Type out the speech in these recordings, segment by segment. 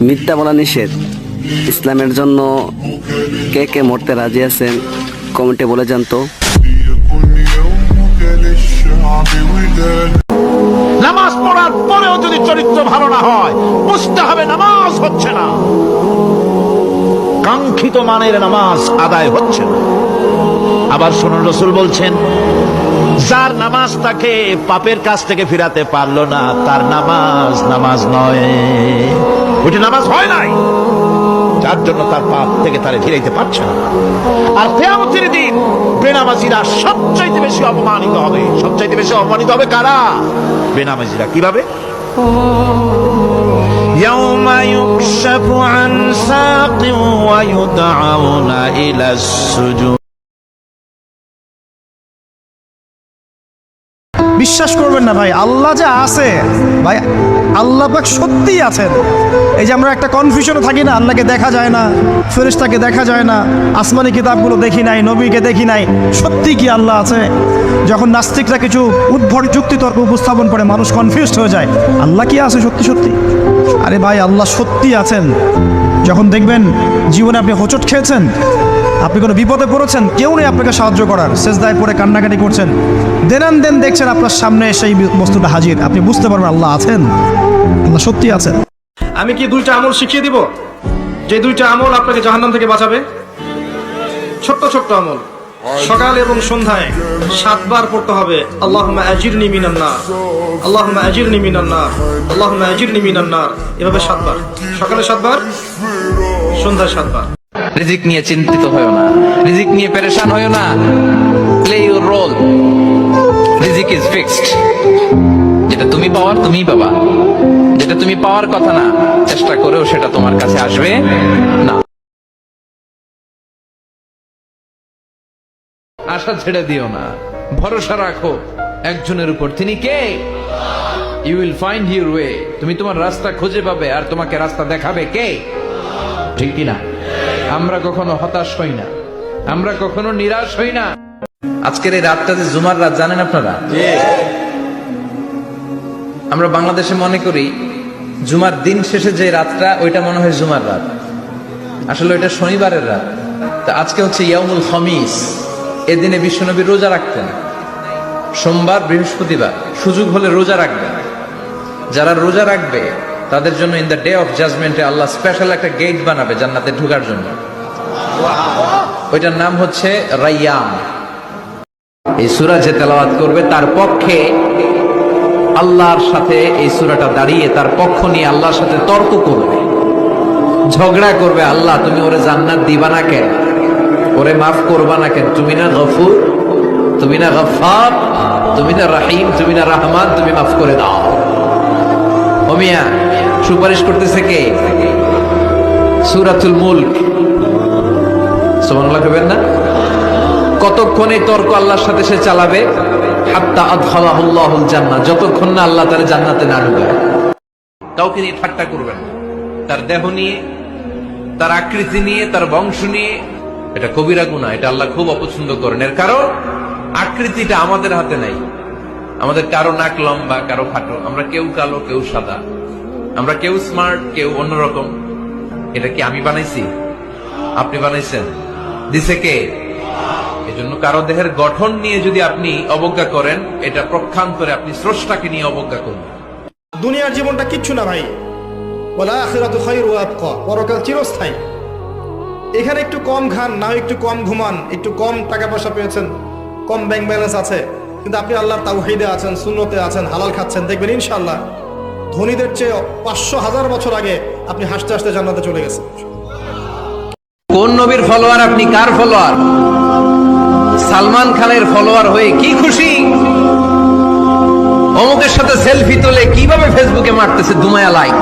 মিথ্যা বলা নিষেধ। ইসলামের জন্য কে কে মরতে রাজি আছেন কমেন্টে বলে যান তো। নামাজ পড়ার পরেও যদি চরিত্র ভালো না হয়, বুঝতে হবে নামাজ হচ্ছে না, কাঙ্ক্ষিত মানের নামাজ আদায় হচ্ছে না। আবার শুনুন, রাসূল বলছেন, যার নামাজ তাকে পাপের কাছ থেকে ফিরাতে পারলো না, তার নামাজ নামাজ নয়, ওইটা নামাজ হয় নাই, যার জন্য তার পাপ থেকে তারে ফিরাইতে পারছে না। আর কিয়ামতের দিন বেনামাজিরা সবচাইতে বেশি অপমানিত হবে। সবচাইতে বেশি অপমানিত হবে কারা? বেনামাজিরা। কিভাবে? ইয়াউমা ইউকশাফু আন সাকিন ওয়া ইউদআউনা ইলাস সুজুদ। বিশ্বাস করবেন না ভাই, আল্লাহ যে আছে ভাই, আল্লাহ পাক সত্যিই আছেন। এই যে আমরা একটা কনফিউশনে থাকি না, আল্লাহকে দেখা যায় না, ফেরেশতাকে দেখা যায় না, আসমানি কিতাবগুলো দেখি নাই, নবীকে দেখি নাই, সত্যি কি আল্লাহ আছে? যখন নাস্তিকরা কিছু উদ্ভট যুক্তিতর্ক উপস্থাপন করে মানুষ কনফিউজড হয়ে যায়, আল্লাহ কি আছে সত্যি সত্যি? আরে ভাই, আল্লাহ সত্যি আছেন। যখন দেখবেন জীবনে আপনি হোঁচট খেয়েছেন, আপনি কোনো বিপদে পড়েছেন, কেউ নেই আপনাকে সাহায্য করার, সেজদায় পড়ে কান্নাকাটি করছেন, দেনান দেন দেখছেন আপনার সামনে সেই বস্তুটা হাজির, আপনি বুঝতে পারবেন আল্লাহ আছেন, আল্লাহ সত্যি আছেন। আমি কি দুইটা আমল শিখিয়ে দিব, যে দুইটা আমল আপনাকে জাহান্নাম থেকে বাঁচাবে? ছোট্ট ছোট্ট আমল, সকাল এবং সন্ধ্যায় 7 বার পড়তে হবে, আল্লাহুম্মা আজিরনি মিনান নার, আল্লাহুম্মা আজিরনি মিনান নার, আল্লাহুম্মা আজিরনি মিনান নার, এভাবে 7 বার, সকালে 7 বার, সন্ধ্যায় 7 বার। রিজিক নিয়ে চিন্তিত হয়ো না, রিজিক নিয়ে পেরেশান হয়ো না। প্লে ইউর রোল, রিজিক ইজ ফিক্সড। যেটা তুমি পাওয়ার তুমিই পাবা, যেটা তুমি পাওয়ার কথা না, চেষ্টা করেও সেটা তোমার কাছে আসবে না। আশা ছেড়ে দিও না, ভরসা রাখো একজনের উপর। তিনি কে? You will find your way. তুমি তোমার রাস্তা খুঁজে পাবে, আর তোমাকে রাস্তা দেখাবে কে? ঠিক কিনা? আমরা কখনো হতাশ হই না, আমরা কখনো নিরাশ হই না। আজকের এই রাতটা যে জুমার রাত, জানেন আপনারা? আমরা বাংলাদেশে মনে করি জুমার দিন শেষে যে রাতটা, ওইটা মনে হয় জুমার রাত, আসলে ওইটা শনিবারের রাত। তা আজকে হচ্ছে ইয়াউমুল খামিস। এদিনে বিশ্বনবী রোজা রাখতেন, সোমবার বৃহস্পতিবার সুযোগ হলে রোজা রাখবেন। যারা রোজা রাখবে তাদের জন্য ইন দ্য ডে অফ জাজমেন্টে আল্লাহ স্পেশাল একটা গেট বানাবে জান্নাতে ঢোকার জন্য। ওইটার নাম হচ্ছে রাইয়ান। এই সূরা যে তেলাওয়াত করবে তার পক্ষে আল্লাহর সাথে এই সূরাটা দাঁড়িয়ে তার পক্ষ নিয়ে আল্লাহর সাথে তর্ক করবে, ঝগড়া করবে। আল্লাহ, তুমি ওরে জান্নাত দিবা না কেন? ওরে মাফ করবা না কেন? তুমি না গফুর, তুমি না গফফার, তুমি না রাহিম, তুমি না রহমান, তুমি মাফ করে দাও। ও মিয়া, সুপারিশ করতেছে কে? সূরাতুল মুলক। সুবহানাল্লাহ কইবেন না? কতক্ষণ এই তর্ক আল্লাহর সাথে সে চালাবে? হাত্তা আদখালাহুল্লাহুল জান্নাহ, যতক্ষণ না আল্লাহ তার জান্নাতে না ঢুকায়। কাউকে নিয়ে ঠাট্টা করবেন না, তার দেহ নিয়ে, তার আকৃতি নিয়ে, তার বংশ নিয়ে। এটা কবিরা গুনাহ, এটা আল্লাহ খুব অপছন্দ করেন। এর কারণ আকৃতিটা আমাদের হাতে নাই। আমাদের কারো নাক লম্বা, কারো খাটো, আমরা কেউ কালো, কেউ সাদা, আমরা কেউ স্মার্ট, কেউ অন্যরকম। এটা কি আমি বানাইছি? আপনি বানাইছেন? দিছে কে? এজন্য কারো দেহের গঠন নিয়ে যদি আপনি অবজ্ঞা করেন, এটা প্রক্ষান্তরে আপনি স্রষ্টাকে নিয়ে অবজ্ঞা করবেন। দুনিয়ার জীবনটা কিচ্ছু না ভাই, ওয়াল আখিরাতু খায়রু ওয়া আবকা, পরকাল চিরস্থায়ী। এখানে একটু কম খান, না একটু কম ঘুমান, একটু কম টাকা পয়সা পেয়েছেন, কম ব্যাংক ব্যালেন্স আছে, কিন্তু আপনি আল্লাহর তাওহীদে আছেন, সুন্নতে আছেন, হালাল খাচ্ছেন, দেখবেন ইনশাআল্লাহ ধনীদের চেয়ে 500,000 বছর আগে আপনি হাসতে হাসতে জান্নাতে চলে গেছেন। কোন নবীর ফলোয়ার আপনি? কার ফলোয়ার? সালমান খানের ফলোয়ার হয়ে কি খুশি? অমুকের সাথে সেলফি তোলে কিভাবে ফেসবুকে মারতেছে দুমায়া লাইক,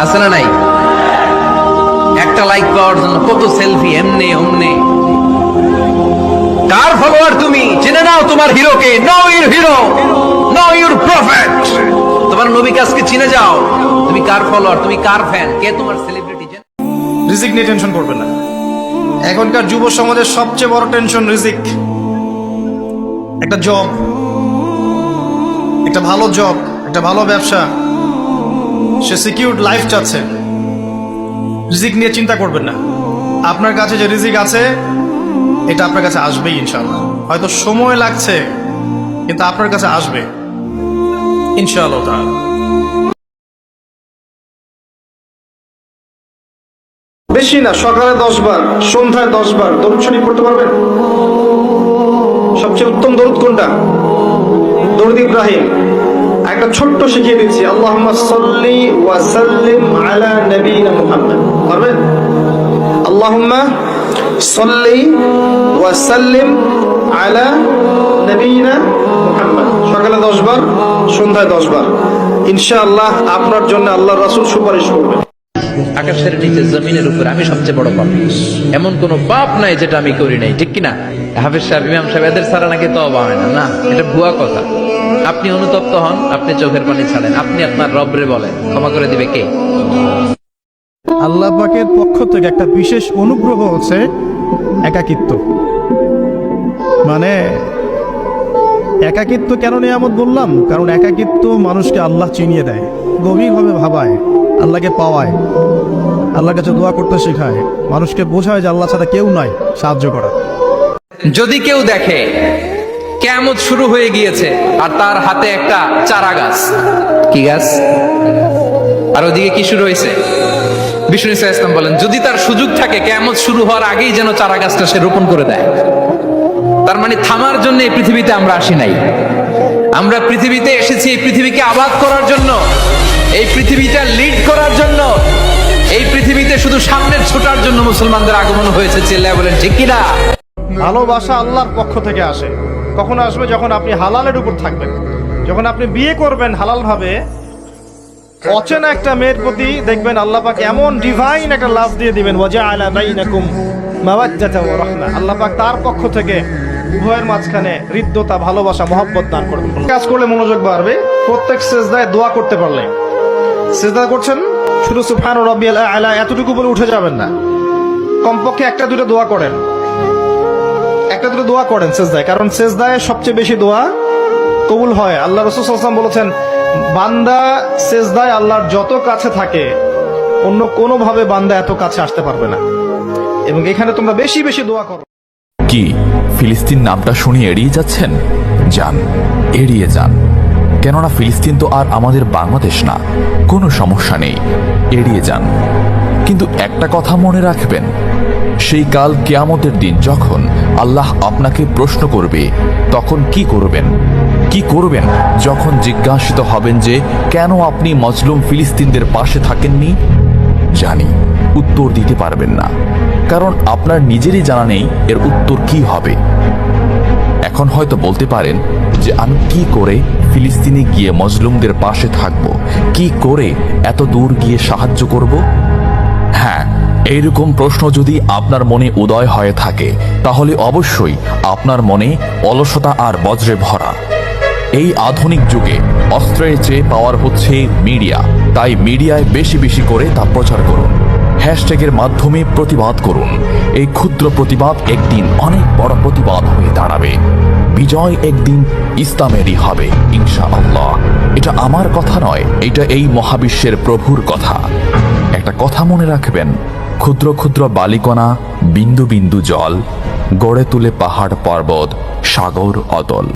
আছে না নাই? একটা লাইক পাওয়ার জন্য কত সেলফি, এমনে অমনে। কার ফলোয়ার তুমি? জেনে নাও তোমার হিরোকে। Know your hero, know your prophet. তোমার নবীকে আজকে চিনে যাও। তুমি কার ফলোয়ার? তুমি কার ফ্যান? কে তোমার সেলিব্রিটি? রিজিক নিয়ে টেনশন করবেন না। এখনকার যুব সমাজের সবচেয়ে বড় টেনশন রিজিক। একটা জব, একটা ভালো জব, একটা ভালো ব্যবসা, সে সিকিউরড লাইফ চাচ্ছে। রিজিক নিয়ে চিন্তা করবেন না। আপনার কাছে যে রিজিক আছে এটা আপনার কাছে আসবেই ইনশাআল্লাহ। হয়তো সময় লাগছে, কিন্তু আপনার কাছে আসবে ইনশাআল্লাহ তাআলা। বেশি না, সকালে 10 বার, সন্ধ্যায় 10 বার দরুদ শরীফ পড়তে পারবেন? সবচেয়ে উত্তম দরুদ কোনটা? দরুদ ইব্রাহিম। একটা ছোট্ট শিখিয়ে দিচ্ছি, আল্লাহুম্মা সাল্লি ওয়া সাল্লিম আলা নবিয়িনা মুহাম্মদ। পারবেন? আল্লাহুম্মা সাল্লি ওয়া সাল্লিম আলা নবিয়িনা মুহাম্মদ। সকালে 10 বার, সন্ধ্যায় 10 বার। ইনশাআল্লাহ আপনার জন্য আল্লাহর রাসূল সুপারিশ করবেন। আকাশের নিচে জমিনের উপর আমি সবচেয়ে বড় পাপী। এমন কোন পাপ নাই যেটা আমি করি নাই, ঠিক কিনা? হাফেজ সাহেব, ইমাম সাহেব এদের ছাড়া নাকি তওবা হয় না। না, এটা ভুয়া কথা। আপনি অনুতপ্ত হন, আপনি চোখের পানি ছাড়েন, আপনি আপনার রবরে বলেন, ক্ষমা করে দিবে কে? আল্লাহ পাকের পক্ষ থেকে একটা বিশেষ অনুগ্রহ হচ্ছে একাকিত্ব। মানে একাকিত্ব কেন নিয়ামত বললাম? কারণ একাকিত্ব মানুষকে আল্লাহ চিনিয়ে দেয়, গভীরভাবে ভাবায়, আল্লাহকে পাওয়ায়, আল্লাহর কাছে দোয়া করতে শেখায়, মানুষকে বোঝায় যে আল্লাহ ছাড়া কেউ নাই সাহায্য করা। যদি কেউ দেখে কিয়ামত শুরু হয়ে গিয়েছে আর তার হাতে একটা চারা গাছ, কি গাছ? আর ওদিকে কি শুরু হয়েছে? বিষ্ণু ইসলাম বলেন, যদি তার সুযোগ থাকে কিয়ামত শুরু হওয়ার আগেই যেন চারা গাছটা সে রোপণ করে দেয়। তার মানে থামার জন্য এই পৃথিবীতে আমরা আসি নাই। আমরা পৃথিবীতে এসেছি এই পৃথিবীকে আবাদ করার জন্য, এই পৃথিবীটা লিড করার জন্য, এই পৃথিবীতে শুধু সামনের ছোটার জন্য মুসলমানদের আগমন হয়েছে। চিল্লায় বলেন ঠিক কিনা? ভালোবাসা আল্লাহর পক্ষ থেকে আসে। কখন আসবে? যখন আপনি হালালের উপর থাকবেন, যখন আপনি বিয়ে করবেন হালাল ভাবে। অচেনা একটা মেয়ের প্রতি দেখবেন আল্লাহ পাক এমন ডিভাইন একটা লাভ দিয়ে দিবেন, ওয়াজআলা বাইনাকুম মাওয়াজ্জাতা ওয়া রাহমা। আল্লাহ পাক তার পক্ষ থেকে উভয়ের মাঝখানে হৃদ্যতা, ভালোবাসা, মহব্বত দান করবেন। কাজ করলে মনোযোগ বাড়বে। প্রত্যেক সেজদায় দোয়া করতে পারলে, সেজদা করছেন শুধু সুবহান রাব্বিয়াল আ'লা এতটুকু বলে উঠে যাবেন না, কমপক্ষে একটা দুটো দোয়া করেন, একটা দুটো দোয়া করেন সেজদায়। কারণ সেজদায় সবচেয়ে বেশি দোয়া কবুল হয়। আল্লাহ রাসূল সাল্লাল্লাহু আলাইহি ওয়াসাল্লাম বলেছেন, বান্দা সেজদায় আল্লাহর যত কাছে থাকে অন্য কোনো ভাবে বান্দা এত কাছে আসতে পারবে না। এবং এখানে তোমরা বেশি বেশি দোয়া করো। কি ফিলিস্তিন নামটা শুনে এড়িয়ে যাচ্ছেন? যান, এড়িয়ে যান। কেননা ফিলিস্তিন তো আর আমাদের বাংলাদেশ না। কোনো সমস্যা নেই, এড়িয়ে যান। কিন্তু একটা কথা মনে রাখবেন, সেই কাল কিয়ামতের দিন যখন আল্লাহ আপনাকে প্রশ্ন করবে, তখন কি করবেন? কি করবেন যখন জিজ্ঞাসিত হবেন যে কেন আপনি মজলুম ফিলিস্তিনদের পাশে থাকেননি? জানি উত্তর দিতে পারবেন না, কারণ আপনার নিজেরই জানা নেই এর উত্তর কি হবে। এখন হয়তো বলতে পারেন যে আমি কি করে ফিলিস্তিনে গিয়ে মজলুমদের পাশে থাকব, কি করে এত দূর গিয়ে সাহায্য করব? হ্যাঁ, এইরকম প্রশ্ন যদি আপনার মনে উদয় হয়ে থাকে, তাহলে অবশ্যই আপনার মনে অলসতা আর বজ্রে ভরা। এই আধুনিক যুগে অস্ত্রের চেয়ে পাওয়ার হচ্ছে মিডিয়া, তাই মিডিয়ায় বেশি বেশি করে তা প্রচার করুন। হ্যাশট্যাগের মাধ্যমে প্রতিবাদ করুন। এই ক্ষুদ্র প্রতিবাদ একদিন অনেক বড় প্রতিবাদ হয়ে দাঁড়াবে। বিজয় একদিন ইসলামেরই হবে ইনশাআল্লাহ। এটা আমার কথা নয়, এটা এই মহাবিশ্বের প্রভুর কথা। একটা কথা মনে রাখবেন, ক্ষুদ্র ক্ষুদ্র বালিকণা, বিন্দু বিন্দু জল গড়ে তুলে পাহাড় পর্বত, সাগর অতল।